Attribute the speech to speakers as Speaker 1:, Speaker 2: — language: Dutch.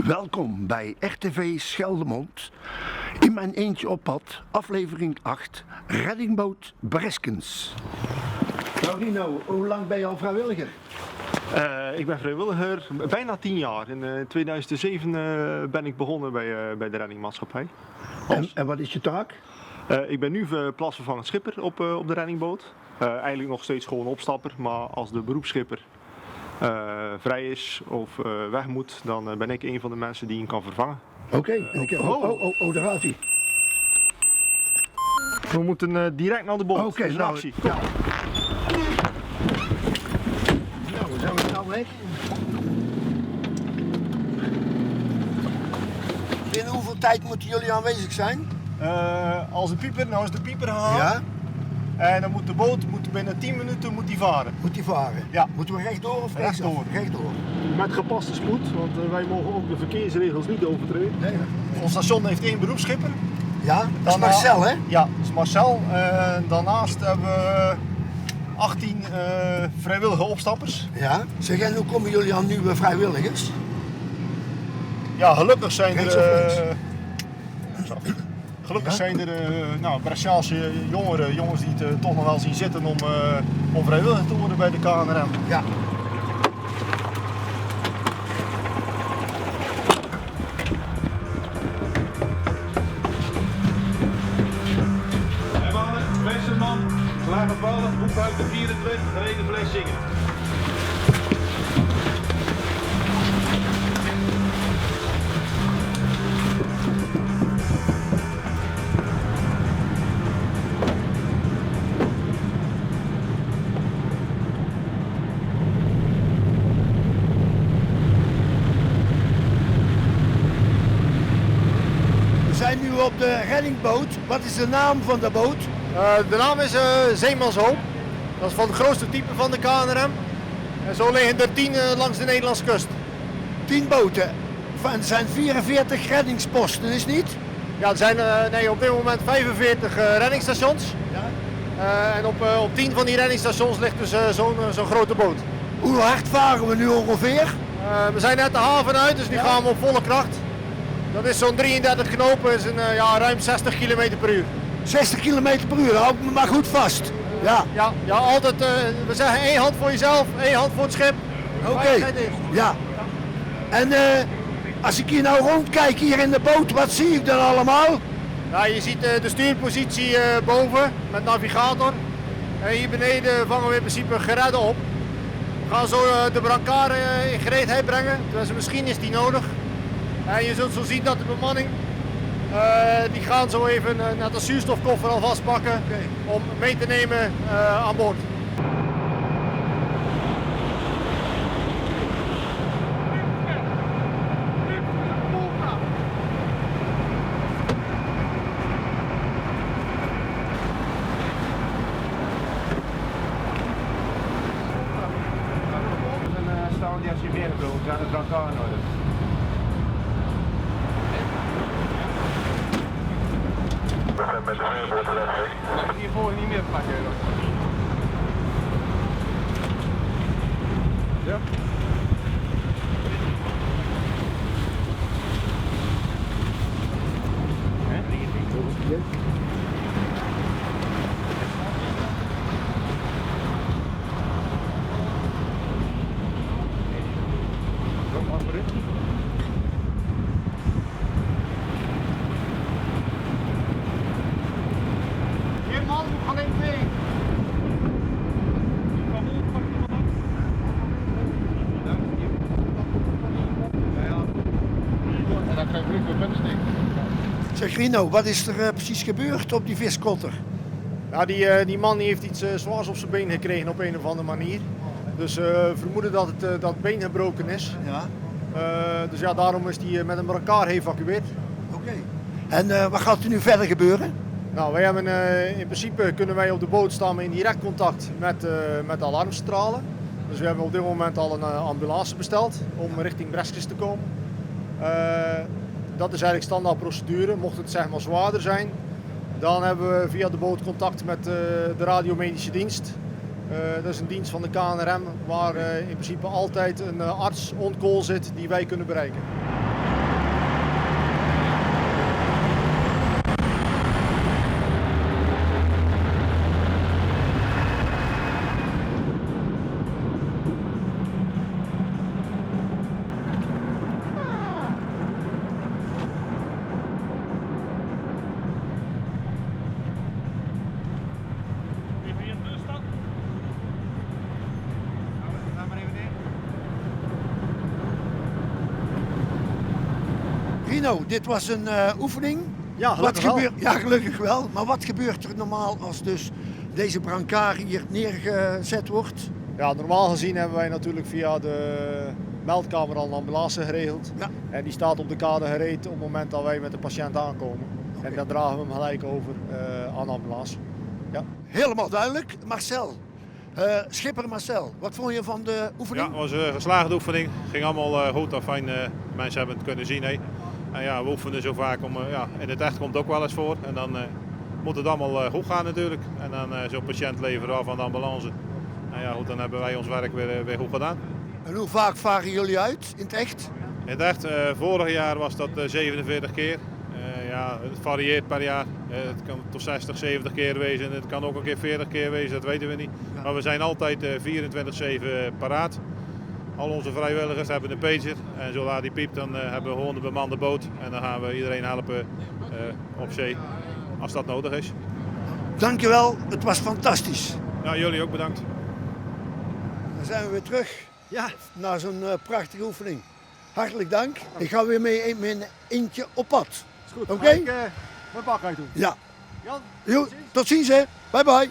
Speaker 1: Welkom bij RTV Scheldemond. In mijn eentje op pad, aflevering 8, reddingboot Breskens. Nou Rino, hoe lang ben je al vrijwilliger?
Speaker 2: Ik ben vrijwilliger bijna 10 jaar. In 2007 ben ik begonnen bij de reddingmaatschappij.
Speaker 1: En wat is je taak?
Speaker 2: Ik ben nu plaatsvervangend schipper op de reddingboot. Eigenlijk nog steeds gewoon opstapper, maar als de beroepsschipper vrij is of weg moet, dan ben ik een van de mensen die hem kan vervangen.
Speaker 1: Oké. Daar gaat hij.
Speaker 2: We moeten direct naar de boot.
Speaker 1: Oké,
Speaker 2: Dus
Speaker 1: nou,
Speaker 2: actie.
Speaker 1: ja. Nou, zijn we snel weg. Binnen hoeveel tijd moeten jullie aanwezig zijn?
Speaker 2: Als de pieper, nou is de pieper gehaald.
Speaker 1: Ja,
Speaker 2: En dan moet de boot binnen 10 minuten varen.
Speaker 1: moet die varen?
Speaker 2: Ja.
Speaker 1: Moeten we rechtdoor of rechtsaf?
Speaker 2: Rechtdoor.
Speaker 1: Rechtdoor.
Speaker 2: Met gepaste spoed, want wij mogen ook de verkeersregels niet overtreden.
Speaker 1: Nee.
Speaker 2: Ons station heeft 1 beroepsschipper.
Speaker 1: Ja, dat is Marcel, hè?
Speaker 2: Ja, dat is Marcel. Daarnaast hebben we 18 vrijwillige opstappers.
Speaker 1: Ja. Zeg, en hoe komen jullie aan nieuwe vrijwilligers?
Speaker 2: Ja, gelukkig zijn
Speaker 1: Rechts
Speaker 2: er...
Speaker 1: of
Speaker 2: Gelukkig
Speaker 1: Ja?
Speaker 2: zijn er Bresciaanse jongens die het toch nog wel zien zitten om vrijwilliger te worden bij de KNRM.
Speaker 1: Ja.
Speaker 3: En mannen, Westerman, Slager 12, Boekhouden 24, gereden vlees zingen.
Speaker 1: We zijn nu op de reddingboot. Wat is de naam van de boot?
Speaker 2: De naam is Zeemanshoop. Dat is van het grootste type van de KNRM. En zo liggen er 10 langs de Nederlandse kust.
Speaker 1: 10 boten. Er zijn 44 reddingsposten, is het niet?
Speaker 2: Ja, er zijn op dit moment 45 reddingsstations.
Speaker 1: Ja.
Speaker 2: En op 10 van die reddingsstations ligt dus zo'n grote boot.
Speaker 1: Hoe hard varen we nu ongeveer?
Speaker 2: We zijn net de haven uit, dus nu
Speaker 1: Ja.
Speaker 2: gaan we op volle kracht. Dat is zo'n 33 knopen, is ruim 60 km per uur.
Speaker 1: 60 km per uur, hou ik me maar goed vast. Ja.
Speaker 2: Ja, altijd, we zeggen 1 hand voor jezelf, 1 hand voor het schip.
Speaker 1: Oké.
Speaker 2: Veiligheid eerst.
Speaker 1: Ja. En als ik hier nou rondkijk hier in de boot, wat zie ik dan allemaal?
Speaker 2: Ja, je ziet de stuurpositie boven met navigator. En hier beneden vangen we in principe geredden op. We gaan zo de brancard in gereedheid brengen, dus misschien is die nodig. En je zult zo zien dat de bemanning, die gaan zo even net een zuurstofkoffer al vastpakken om mee te nemen aan boord.
Speaker 3: En staan die als je weer brood, gaan het elkaar nodig. Hiervoor niet meer plakken. Ja. Kom maar vooruit.
Speaker 2: Hier man, we gaan in 2.
Speaker 3: En dan krijg je terug weer binnensteek.
Speaker 1: Zeg Rino, wat is er precies gebeurd op die viskotter?
Speaker 2: Ja, die man die heeft iets zwaars op zijn been gekregen op een of andere manier. Dus vermoeden dat het been gebroken is.
Speaker 1: Ja.
Speaker 2: Dus ja, daarom is hij met een brancard geëvacueerd.
Speaker 1: Oké. En wat gaat er nu verder gebeuren?
Speaker 2: Nou, wij hebben in principe kunnen wij op de boot staan in direct contact met de alarmcentrale. Dus we hebben op dit moment al een ambulance besteld om richting Breskens te komen. Dat is eigenlijk standaard procedure. Mocht het zeg maar zwaarder zijn, dan hebben we via de boot contact met de radiomedische dienst. Dat is een dienst van de KNRM waar in principe altijd een arts on call zit die wij kunnen bereiken.
Speaker 1: Rino, dit was een oefening.
Speaker 2: Ja,
Speaker 1: Wat
Speaker 2: gelukkig wel.
Speaker 1: gebeurt, ja, gelukkig wel. Maar wat gebeurt er normaal als dus deze brancard hier neergezet wordt?
Speaker 2: Ja, normaal gezien hebben wij natuurlijk via de meldkamer al een ambulance geregeld.
Speaker 1: Ja.
Speaker 2: En die staat op de kade gereed op het moment dat wij met de patiënt aankomen. En dan dragen we hem gelijk over aan de ambulance. Ja.
Speaker 1: Helemaal duidelijk. Marcel, schipper Marcel, wat vond je van de
Speaker 4: Ja,
Speaker 1: oefening?
Speaker 4: het was een geslaagde oefening. Ging allemaal goed. Fijn, mensen hebben het kunnen zien. Hè. En ja, we oefenen zo vaak om, in het echt komt het ook wel eens voor. En dan moet het allemaal goed gaan natuurlijk. En dan zo'n patiënt leveren af aan de ambulance. En ja, goed, dan hebben wij ons werk weer goed gedaan.
Speaker 1: En hoe vaak varen jullie uit in het echt?
Speaker 4: In het echt, vorig jaar was dat 47 keer. Ja, het varieert per jaar. Het kan tot 60, 70 keer wezen. Het kan ook een keer 40 keer wezen, dat weten we niet.
Speaker 1: Ja.
Speaker 4: Maar we zijn altijd 24/7 paraat. Al onze vrijwilligers hebben een pager. En zodra die piept, dan hebben we gewoon een bemande boot. En dan gaan we iedereen helpen op zee, als dat nodig is.
Speaker 1: Dankjewel, het was fantastisch.
Speaker 4: Ja, jullie ook bedankt.
Speaker 1: Dan zijn we weer terug
Speaker 2: Ja.
Speaker 1: naar zo'n prachtige oefening. Hartelijk dank. Ik ga weer mee mijn eentje op pad.
Speaker 2: Is goed.
Speaker 1: Oké?
Speaker 2: Ga ik mijn bak uit doen.
Speaker 1: Ja.
Speaker 2: Jan?
Speaker 1: Jo, tot ziens hè. Bye bye.